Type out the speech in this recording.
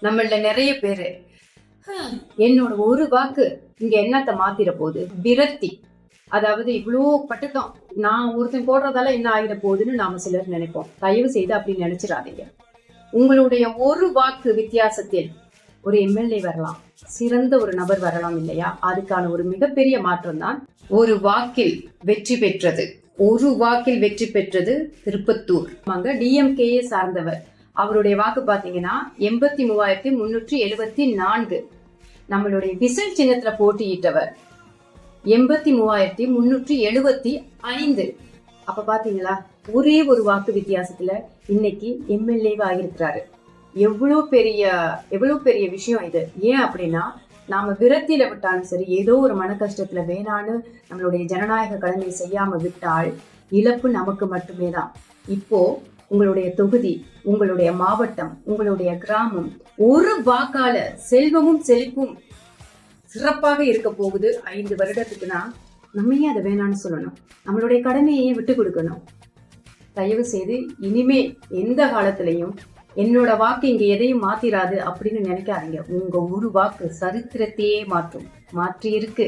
நம்மள நிறைய பேரு என்னோட ஒரு வாக்கு இங்க என்னத்தை மாத்திர போகுது, விரக்தி. அதாவது இவ்வளோ பட்டுட்டோம், நான் ஒருத்தன் போடுறதால என்ன ஆகிட போகுதுன்னு நாம சிலர் நினைப்போம். தயவு செய்து அப்படி நினைச்சிடாதீங்க. உங்களுடைய ஒரு வாக்கு வித்தியாசத்தில் ஒரு எம்எல்ஏ வரலாம், சிறந்த ஒரு நபர் வரலாம் இல்லையா? அதுக்கான ஒரு மிகப்பெரிய மாற்றம் தான் ஒரு வாக்கில் வெற்றி பெற்றது. ஒரு வாக்கில் வெற்றி பெற்றது திருப்பத்தூர். டிஎம்கேயை சார்ந்தவர். அவருடைய வாக்கு பாத்தீங்கன்னா 83,374. நம்மளுடைய விசில் சின்னத்துல போட்டியிட்டவர் 83,375. அப்ப பாத்தீங்களா, ஒரே ஒரு வாக்கு வித்தியாசத்துல இன்னைக்கு எம்எல்ஏவா ஆகியிருக்கிறாரு. எவ்வளவு பெரிய விஷயம் இது. ஏன் அப்படின்னா, நாம விரத்தியில விட்டாலும் சரி, ஏதோ ஒரு மன கஷ்டத்துல வேணான்னு நம்மளுடைய ஜனநாயக கடமையை செய்யாம விட்டால் இழப்பு நமக்கு மட்டுமே தான். இப்போ உங்களுடைய தொகுதி, உங்களுடைய மாவட்டம், உங்களுடைய கிராமம் ஒரு வாக்கால செல்வமும் செழிப்பும் சிறப்பாக இருக்க போகுது 5 வருடத்துக்குன்னா நம்ம ஏன் அதை வேணான்னு சொல்லணும்? நம்மளுடைய கடமையை விட்டு கொடுக்கணும். தயவு செய்து இனிமே எந்த காலத்திலையும் என்னோட வாக்கு இங்க எதையும் மாத்திராது அப்படின்னு நினைக்காதீங்க. உங்க ஒரு வாக்கு சரித்திரத்தையே மாற்றி இருக்கு.